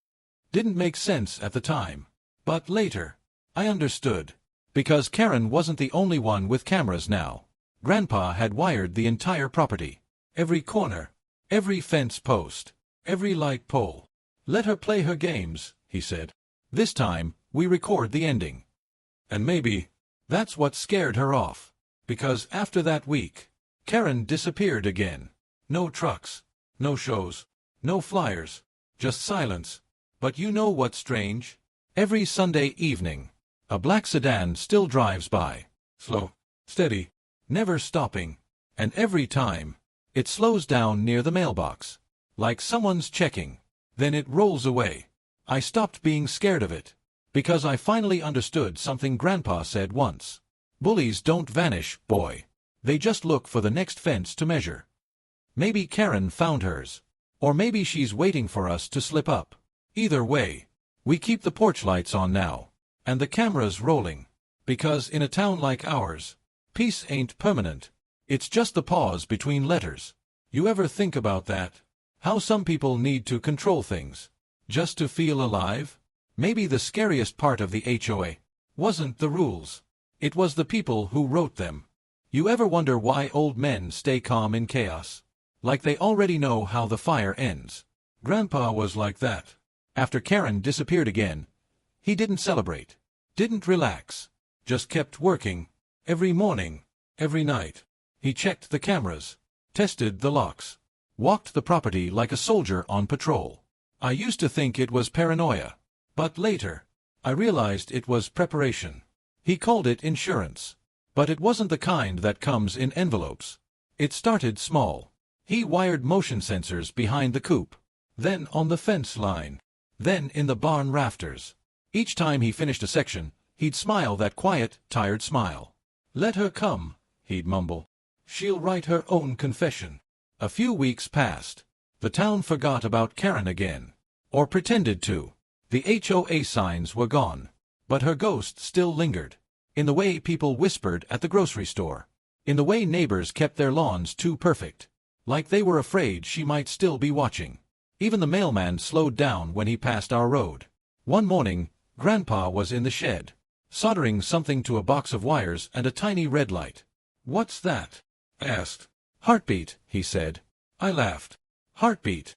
Didn't make sense at the time. But later, I understood. Because Karen wasn't the only one with cameras now. Grandpa had wired the entire property. Every corner. Every fence post. Every light pole. "Let her play her games," he said. "This time, we record the ending." And maybe that's what scared her off. Because after that week, Karen disappeared again. No trucks. No shows. No flyers. Just silence. But you know what's strange? Every Sunday evening, a black sedan still drives by. Slow. Steady. Never stopping. And every time, it slows down near the mailbox. Like someone's checking. Then it rolls away. I stopped being scared of it. Because I finally understood something Grandpa said once. Bullies don't vanish, boy. They just look for the next fence to measure. Maybe Karen found hers. Or maybe she's waiting for us to slip up. Either way, we keep the porch lights on now. And the cameras rolling. Because in a town like ours, peace ain't permanent. It's just the pause between letters. You ever think about that? How some people need to control things. Just to feel alive? Maybe the scariest part of the HOA wasn't the rules. It was the people who wrote them. You ever wonder why old men stay calm in chaos? Like they already know how the fire ends. Grandpa was like that. After Karen disappeared again, he didn't celebrate. Didn't relax. Just kept working. Every morning. Every night. He checked the cameras. Tested the locks. Walked the property like a soldier on patrol. I used to think it was paranoia. But later, I realized it was preparation. He called it insurance. But it wasn't the kind that comes in envelopes. It started small. He wired motion sensors behind the coop. Then on the fence line. Then in the barn rafters. Each time he finished a section, he'd smile that quiet, tired smile. "Let her come," he'd mumble. "She'll write her own confession." A few weeks passed. The town forgot about Karen again. Or pretended to. The HOA signs were gone. But her ghost still lingered. In the way people whispered at the grocery store. In the way neighbors kept their lawns too perfect. Like they were afraid she might still be watching. Even the mailman slowed down when he passed our road. One morning, Grandpa was in the shed, soldering something to a box of wires and a tiny red light. "What's that?" I asked. "Heartbeat," he said. I laughed. "Heartbeat?"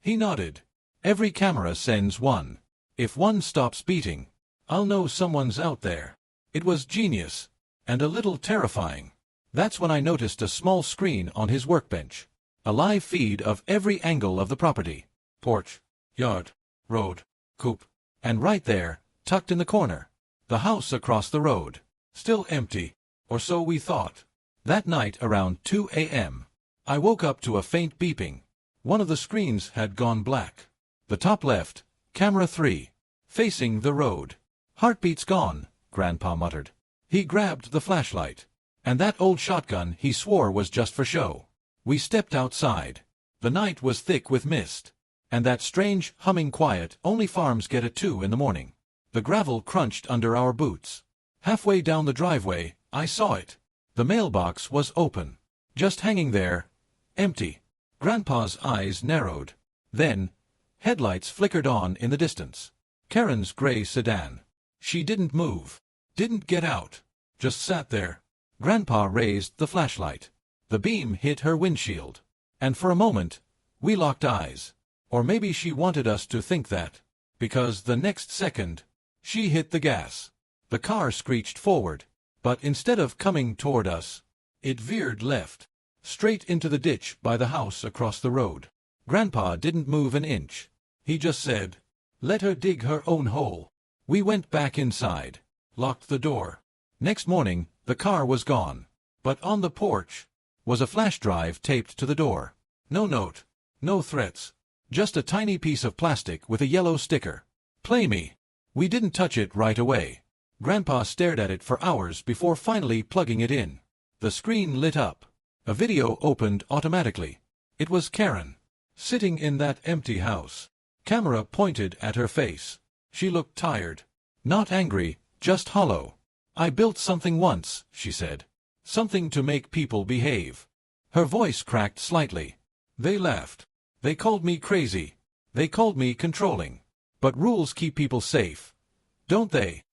He nodded. "Every camera sends one. If one stops beating, I'll know someone's out there." It was genius. And a little terrifying. That's when I noticed a small screen on his workbench. A live feed of every angle of the property. Porch, yard, road, coop. And right there, tucked in the corner, the house across the road. Still empty. Or so we thought. That night around 2 a.m., I woke up to a faint beeping. One of the screens had gone black. The top left, camera 3, facing the road. "Heartbeat's gone," Grandpa muttered. He grabbed the flashlight. And that old shotgun he swore was just for show. We stepped outside. The night was thick with mist. And that strange, humming quiet only farms get at 2 in the morning. The gravel crunched under our boots. Halfway down the driveway, I saw it. The mailbox was open. Just hanging there. Empty. Grandpa's eyes narrowed. Then, headlights flickered on in the distance. Karen's gray sedan. She didn't move. Didn't get out. Just sat there. Grandpa raised the flashlight. The beam hit her windshield. And for a moment, we locked eyes. Or maybe she wanted us to think that. Because the next second, she hit the gas. The car screeched forward. But instead of coming toward us, it veered left. Straight into the ditch by the house across the road. Grandpa didn't move an inch. He just said, "Let her dig her own hole." We went back inside. Locked the door. Next morning, the car was gone. But on the porch was a flash drive taped to the door. No note. No threats. Just a tiny piece of plastic with a yellow sticker. "Play me." We didn't touch it right away. Grandpa stared at it for hours before finally plugging it in. The screen lit up. A video opened automatically. It was Karen. Sitting in that empty house. Camera pointed at her face. She looked tired. Not angry, just hollow. "I built something once," she said. "Something to make people behave." Her voice cracked slightly. "They laughed. They called me crazy. They called me controlling. But rules keep people safe. Don't they?"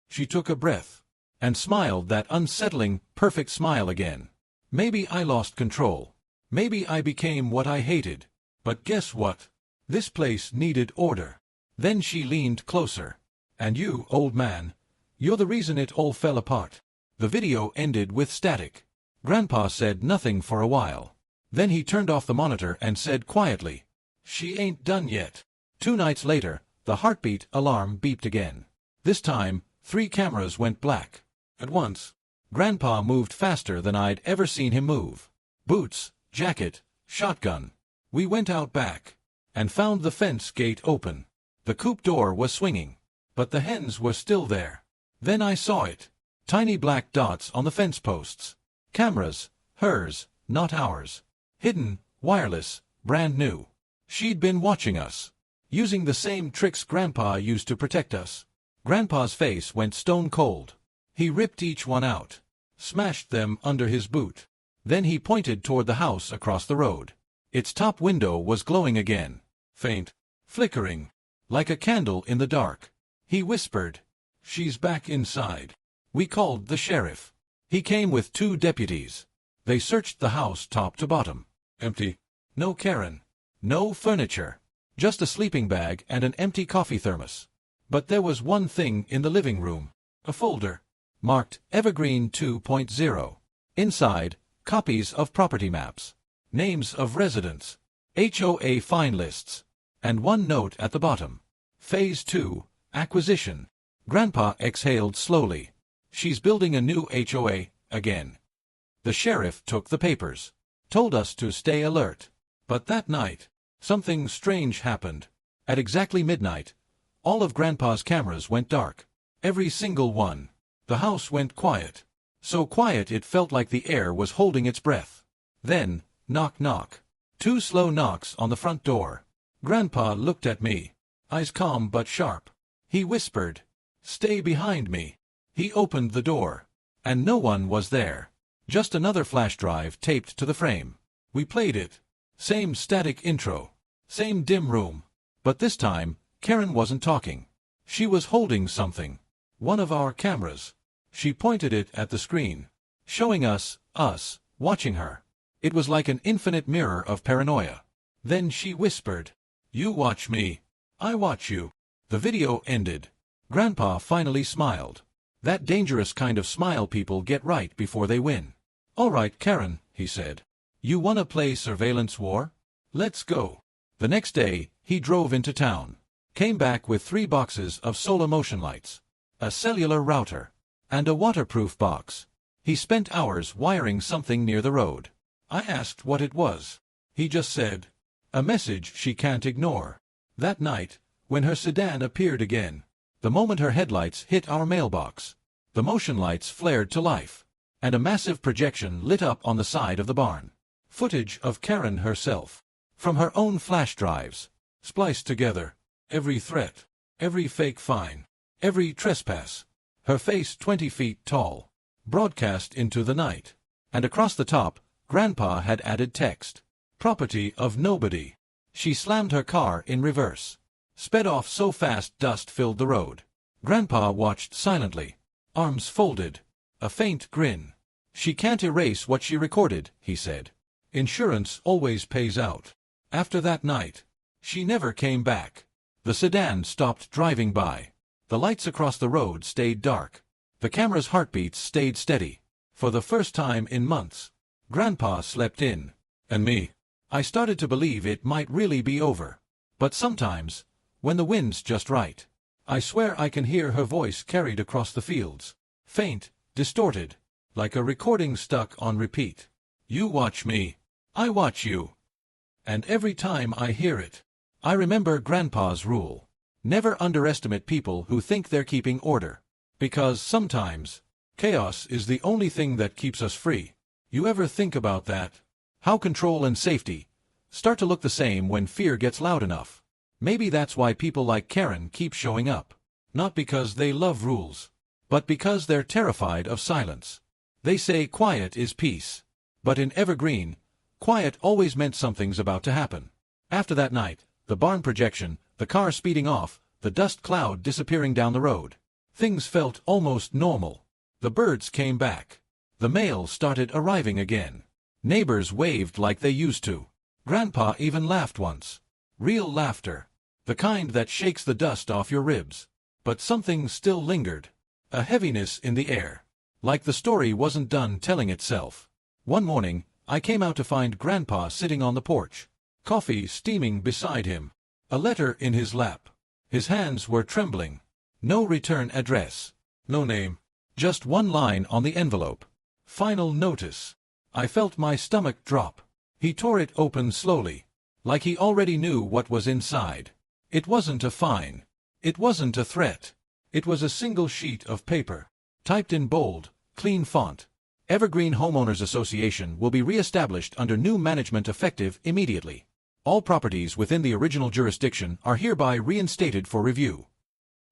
She took a breath. And smiled that unsettling, perfect smile again. "Maybe I lost control. Maybe I became what I hated. But guess what? This place needed order." Then she leaned closer. "And you, old man, you're the reason it all fell apart." The video ended with static. Grandpa said nothing for a while. Then he turned off the monitor and said quietly, "She ain't done yet." 2 nights later, the heartbeat alarm beeped again. This time, 3 cameras went black. At once. Grandpa moved faster than I'd ever seen him move. Boots, jacket, shotgun. We went out back. And found the fence gate open. The coop door was swinging. But the hens were still there. Then I saw it. Tiny black dots on the fence posts. Cameras. Hers, not ours. Hidden, wireless, brand new. She'd been watching us. Using the same tricks Grandpa used to protect us. Grandpa's face went stone cold. He ripped each one out. Smashed them under his boot. Then he pointed toward the house across the road. Its top window was glowing again. Faint. Flickering. Like a candle in the dark. He whispered, "She's back inside." We called the sheriff. He came with 2 deputies. They searched the house top to bottom. Empty. No Karen. No furniture. Just a sleeping bag and an empty coffee thermos. But there was one thing in the living room. A folder. Marked Evergreen 2.0. Inside, copies of property maps. Names of residents. HOA fine lists. And one note at the bottom. Phase 2, acquisition. Grandpa exhaled slowly. "She's building a new HOA, again." The sheriff took the papers. Told us to stay alert. But that night, something strange happened. At exactly midnight, all of Grandpa's cameras went dark. Every single one. The house went quiet. So quiet it felt like the air was holding its breath. Then, knock knock. 2 slow knocks on the front door. Grandpa looked at me. Eyes calm but sharp. He whispered, "Stay behind me." He opened the door. And no one was there. Just another flash drive taped to the frame. We played it. Same static intro. Same dim room. But this time, Karen wasn't talking. She was holding something. One of our cameras. She pointed it at the screen. Showing us, watching her. It was like an infinite mirror of paranoia. Then she whispered, "You watch me. I watch you." The video ended. Grandpa finally smiled. That dangerous kind of smile people get right before they win. "All right, Karen," he said. "You wanna play surveillance war? Let's go." The next day, he drove into town. Came back with 3 boxes of solar motion lights. A cellular router. And a waterproof box. He spent hours wiring something near the road. I asked what it was. He just said, "A message she can't ignore." That night, when her sedan appeared again, the moment her headlights hit our mailbox, the motion lights flared to life, and a massive projection lit up on the side of the barn. Footage of Karen herself, from her own flash drives, spliced together, every threat, every fake fine, every trespass, her face 20 feet tall, broadcast into the night. And across the top, Grandpa had added text, "Property of nobody." She slammed her car in reverse. Sped off so fast dust filled the road. Grandpa watched silently, arms folded, a faint grin. "She can't erase what she recorded," he said. "Insurance always pays out." After that night, she never came back. The sedan stopped driving by. The lights across the road stayed dark. The camera's heartbeats stayed steady. For the first time in months, Grandpa slept in. And me. I started to believe it might really be over. But sometimes, when the wind's just right, I swear I can hear her voice carried across the fields. Faint, distorted, like a recording stuck on repeat. "You watch me. I watch you." And every time I hear it, I remember Grandpa's rule. Never underestimate people who think they're keeping order. Because sometimes, chaos is the only thing that keeps us free. You ever think about that? How control and safety start to look the same when fear gets loud enough. Maybe that's why people like Karen keep showing up. Not because they love rules, but because they're terrified of silence. They say quiet is peace. But in Evergreen, quiet always meant something's about to happen. After that night, the barn projection, the car speeding off, the dust cloud disappearing down the road, things felt almost normal. The birds came back. The mail started arriving again. Neighbors waved like they used to. Grandpa even laughed once. Real laughter. The kind that shakes the dust off your ribs. But something still lingered. A heaviness in the air. Like the story wasn't done telling itself. One morning, I came out to find Grandpa sitting on the porch. Coffee steaming beside him. A letter in his lap. His hands were trembling. No return address. No name. Just one line on the envelope. Final notice. I felt my stomach drop. He tore it open slowly, like he already knew what was inside. It wasn't a fine. It wasn't a threat. It was a single sheet of paper, typed in bold, clean font. Evergreen Homeowners Association will be re-established under new management effective immediately. All properties within the original jurisdiction are hereby reinstated for review.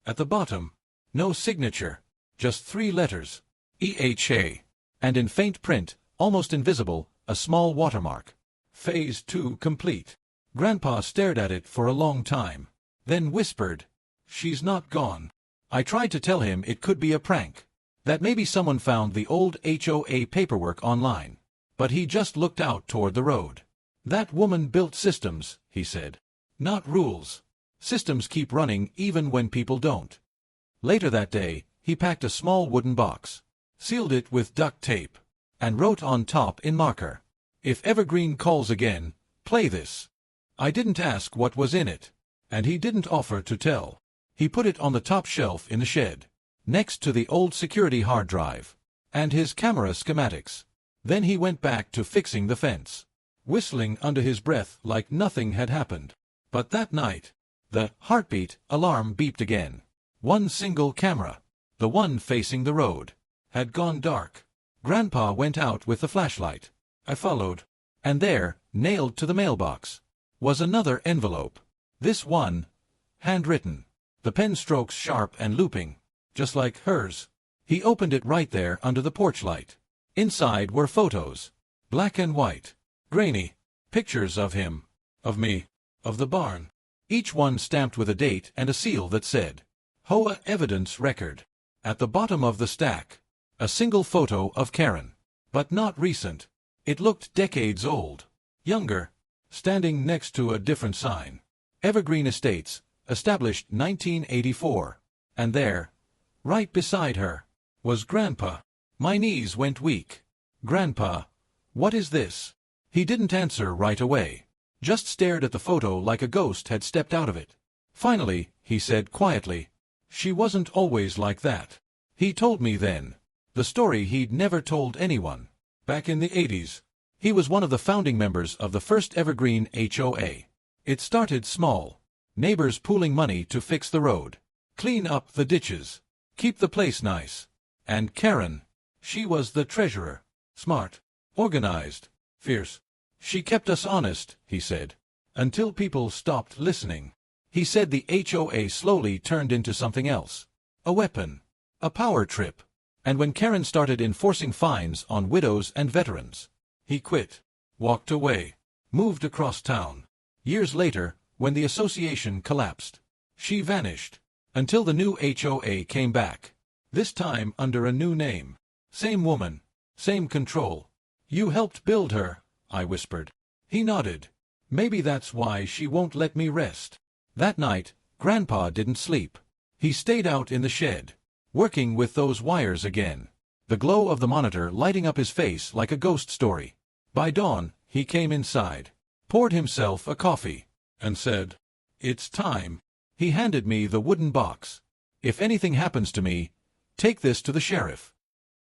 At the bottom, no signature, just 3 letters, EHA, and in faint print, almost invisible, a small watermark. Phase 2 complete. Grandpa stared at it for a long time, then whispered, "She's not gone." I tried to tell him it could be a prank, that maybe someone found the old HOA paperwork online, but he just looked out toward the road. "That woman built systems," he said. "Not rules. Systems keep running even when people don't." Later that day, he packed a small wooden box, sealed it with duct tape, and wrote on top in marker, "If Evergreen calls again, play this." I didn't ask what was in it, and he didn't offer to tell. He put it on the top shelf in the shed, next to the old security hard drive, and his camera schematics. Then he went back to fixing the fence, whistling under his breath like nothing had happened. But that night, the heartbeat alarm beeped again. One single camera, the one facing the road, had gone dark. Grandpa went out with the flashlight. I followed, and there, nailed to the mailbox, was another envelope. This one, handwritten, the pen strokes sharp and looping, just like hers. He opened it right there under the porch light. Inside were photos, black and white, grainy, pictures of him, of me, of the barn, each one stamped with a date and a seal that said, HOA Evidence Record. At the bottom of the stack, a single photo of Karen, but not recent. It looked decades old, younger, standing next to a different sign. Evergreen Estates, established 1984. And there, right beside her, was Grandpa. My knees went weak. "Grandpa, what is this?" He didn't answer right away, just stared at the photo like a ghost had stepped out of it. Finally, he said quietly, "She wasn't always like that." He told me then, the story he'd never told anyone. Back in the 80s, he was one of the founding members of the first Evergreen HOA. It started small, neighbors pooling money to fix the road, clean up the ditches, keep the place nice. And Karen, she was the treasurer, smart, organized, fierce. She kept us honest, he said, until people stopped listening. He said the HOA slowly turned into something else, a weapon, a power trip. And when Karen started enforcing fines on widows and veterans, he quit, walked away, moved across town. Years later, when the association collapsed, she vanished. Until the new HOA came back. This time under a new name. Same woman. Same control. You helped build her, I whispered. He nodded. Maybe that's why she won't let me rest. That night, Grandpa didn't sleep. He stayed out in the shed, working with those wires again. The glow of the monitor lighting up his face like a ghost story. By dawn, he came inside, poured himself a coffee, and said, "It's time." He handed me the wooden box. "If anything happens to me, take this to the sheriff."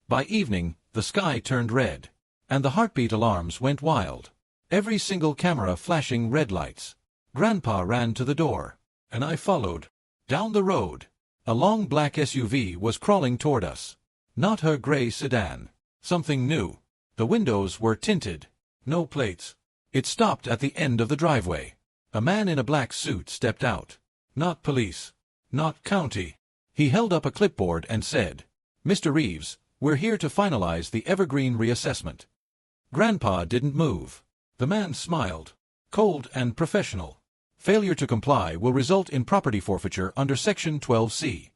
By evening, the sky turned red, and the heartbeat alarms went wild. Every single camera flashing red lights. Grandpa ran to the door, and I followed. Down the road, a long black SUV was crawling toward us. Not her gray sedan. Something new. The windows were tinted. No plates. It stopped at the end of the driveway. A man in a black suit stepped out. Not police. Not county. He held up a clipboard and said, "Mr. Reeves, we're here to finalize the Evergreen reassessment." Grandpa didn't move. The man smiled. Cold and professional. "Failure to comply will result in property forfeiture under Section 12C.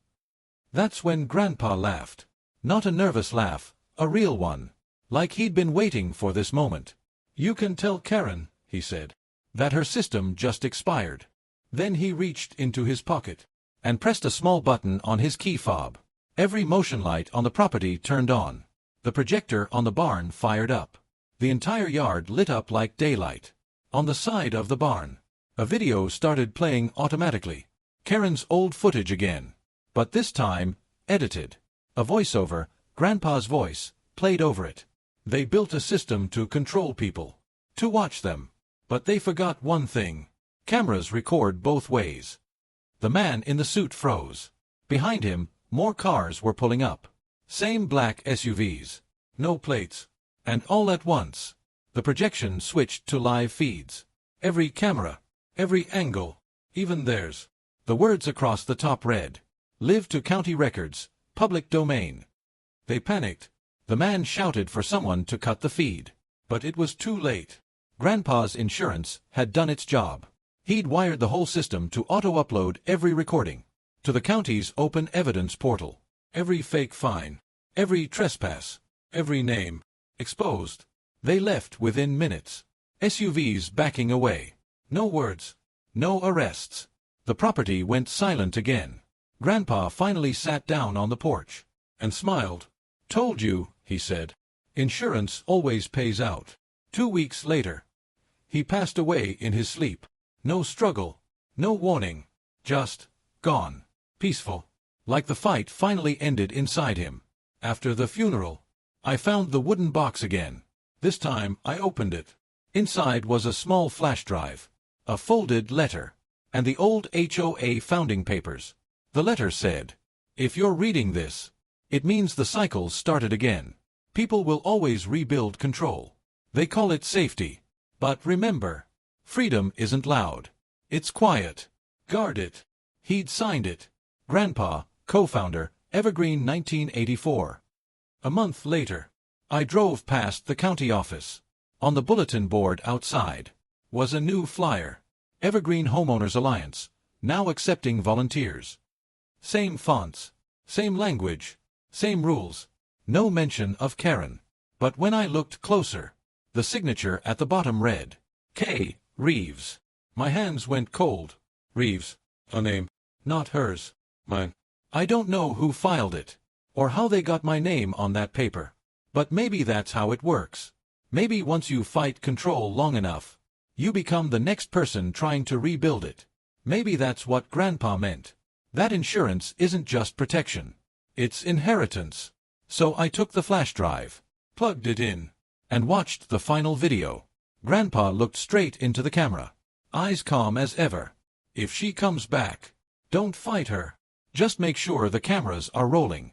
That's when Grandpa laughed. Not a nervous laugh, a real one. Like he'd been waiting for this moment. "You can tell Karen," he said, "that her system just expired." Then he reached into his pocket and pressed a small button on his key fob. Every motion light on the property turned on. The projector on the barn fired up. The entire yard lit up like daylight. On the side of the barn, a video started playing automatically. Karen's old footage again. But this time, edited. A voiceover, Grandpa's voice, played over it. They built a system to control people. To watch them. But they forgot one thing. Cameras record both ways. The man in the suit froze. Behind him, more cars were pulling up. Same black SUVs. No plates. And all at once, the projection switched to live feeds. Every camera, every angle, even theirs. The words across the top read, "Live to county records, public domain." They panicked. The man shouted for someone to cut the feed. But it was too late. Grandpa's insurance had done its job. He'd wired the whole system to auto-upload every recording to the county's open evidence portal. Every fake fine, every trespass, every name exposed. They left within minutes. SUVs backing away. No words. No arrests. The property went silent again. Grandpa finally sat down on the porch and smiled. "Told you," he said. "Insurance always pays out." 2 weeks later, he passed away in his sleep. No struggle. No warning. Just gone. Peaceful. Like the fight finally ended inside him. After the funeral, I found the wooden box again. This time I opened it. Inside was a small flash drive, a folded letter, and the old HOA founding papers. The letter said, "If you're reading this, it means the cycle started again. People will always rebuild control. They call it safety. But remember, freedom isn't loud. It's quiet. Guard it." He'd signed it. Grandpa, co-founder, Evergreen 1984. A month later, I drove past the county office. On the bulletin board outside was a new flyer. Evergreen Homeowners Alliance, now accepting volunteers. Same fonts, same language, same rules. No mention of Karen. But when I looked closer, the signature at the bottom read, K. Reeves. My hands went cold. Reeves. A name. Not hers. Mine. I don't know who filed it, or how they got my name on that paper. But maybe that's how it works. Maybe once you fight control long enough, you become the next person trying to rebuild it. Maybe that's what Grandpa meant. That insurance isn't just protection. It's inheritance. So I took the flash drive, plugged it in, and watched the final video. Grandpa looked straight into the camera, eyes calm as ever. "If she comes back, don't fight her. Just make sure the cameras are rolling."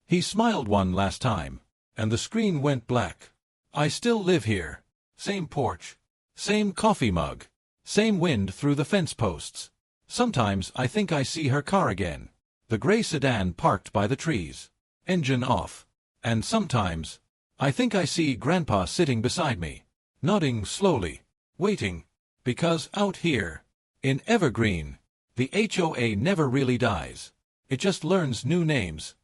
He smiled one last time, and the screen went black. I still live here. Same porch. Same coffee mug. Same wind through the fence posts. Sometimes I think I see her car again. The gray sedan parked by the trees. Engine off. And sometimes, I think I see Grandpa sitting beside me, nodding slowly, waiting. Because out here, in Evergreen, The HOA never really dies. It just learns new names.